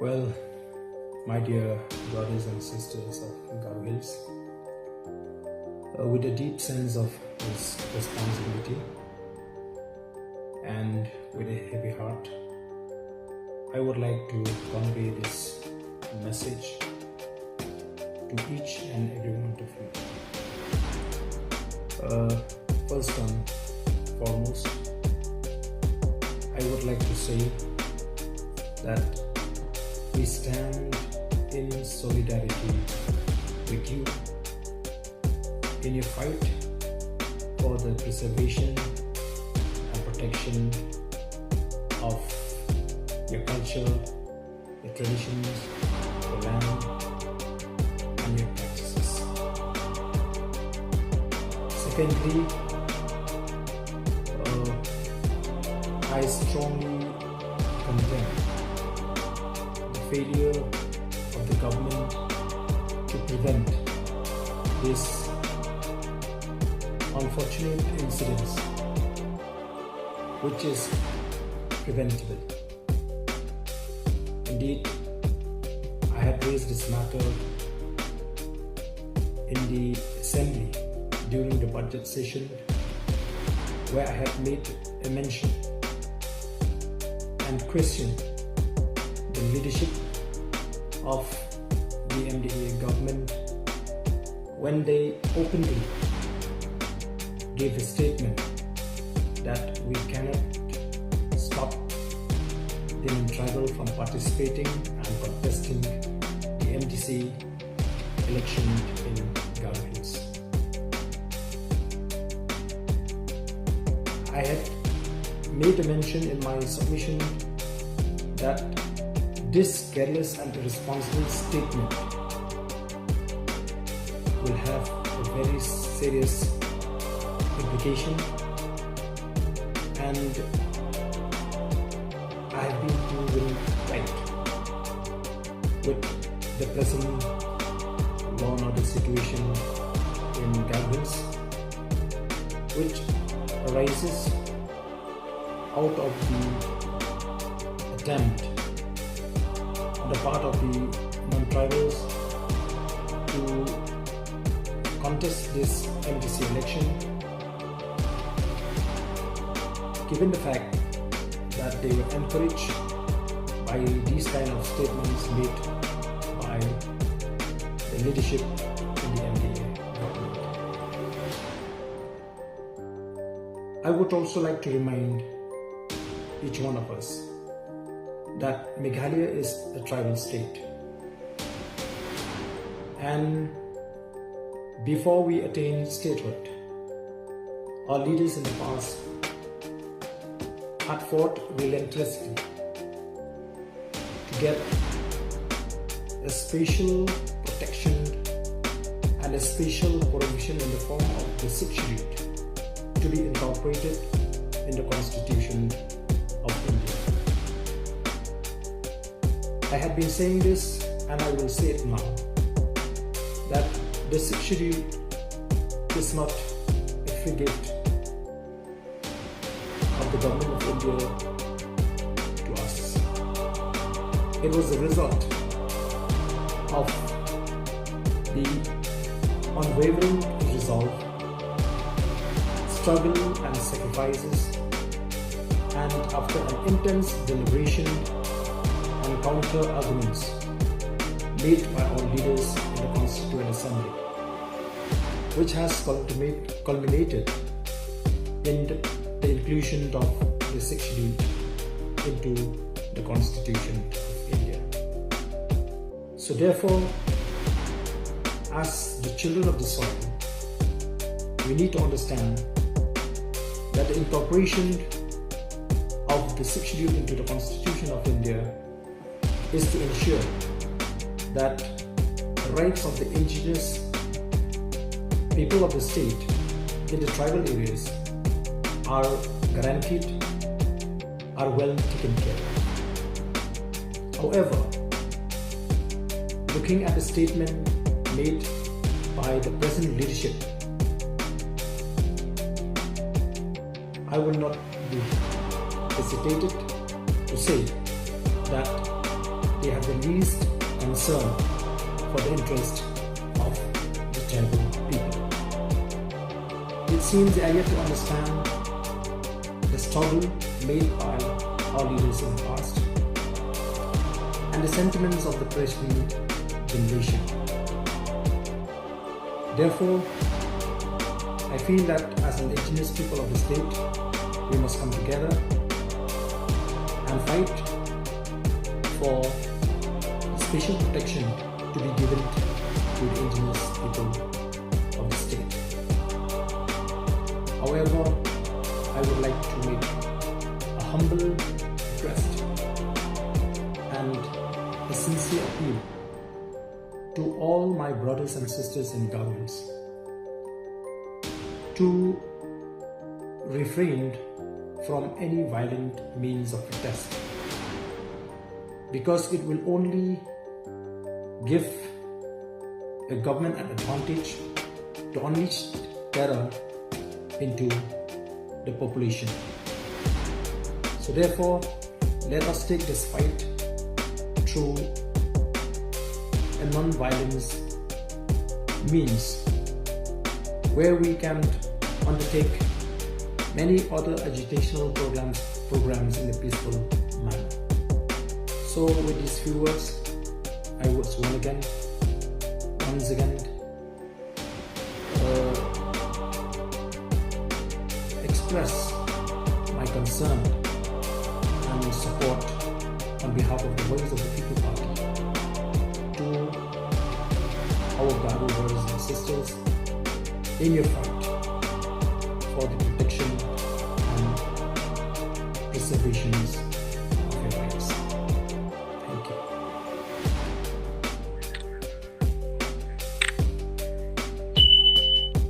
Well, my dear brothers and sisters of Garo Hills, with a deep sense of responsibility and with a heavy heart, I would like to convey this message to each and every one of you. First and foremost, I would like to say that we stand in solidarity with you in your fight for the preservation and protection of your culture, your traditions, your land, and your practices. Secondly, I strongly condemn the failure of the government to prevent this unfortunate incidents, which is preventable. Indeed, I had raised this matter in the assembly during the budget session, where I had made a mention and questioned the leadership of the MDA government when they openly gave a statement that we cannot stop the non-tribal from participating and contesting the MDC election in Garo Hills. I had made a mention in my submission that this careless and irresponsible statement will have a very serious implication, and I have been proven right with the present law and order situation in Garo Hills, which arises out of the attempt on the part of the non-tribals to contest this MDC election, given the fact that they were encouraged by these kind of statements made by the leadership in the MDA government. I would also like to remind each one of us that Meghalaya is a tribal state, and before we attain statehood, our leaders in the past had fought relentlessly to get a special protection and a special provision in the form of the 6th Schedule to be incorporated in the Constitution of India. I have been saying this, and I will say it now, that the 6th Schedule is not a free gift of the government of India to us. It was the result of the unwavering resolve, struggle and sacrifices, and after an intense deliberation and counter arguments made by our leaders in the Constituent Assembly, which has culminated in the inclusion of the 6th Schedule into the Constitution of India. So therefore, as the children of the soil, we need to understand that the incorporation of the 6th Schedule into the Constitution of India is to ensure that the rights of the indigenous people of the state in the tribal areas are guaranteed, are well taken care of. However, looking at the statement made by the present leadership, I will not be hesitated to say that they have the least concern for the interest of the tribal people. It seems they are yet to understand the struggle made by our leaders in the past and the sentiments of the present generation. Therefore, I feel that as an indigenous people of the state, we must come together and fight for special protection to be given to the indigenous people of the state. However, I would like to make a humble request and a sincere appeal to all my brothers and sisters in governments to refrain from any violent means of protest, because it will only give a government an advantage to unleash terror into the population. So therefore, let us take this fight through a non-violence means, where we can undertake many other agitational programs in a peaceful manner. So with these few words, I would once again express my concern and support on behalf of the Voice of the People Party to our Garo brothers and sisters in your fight for the protection and preservation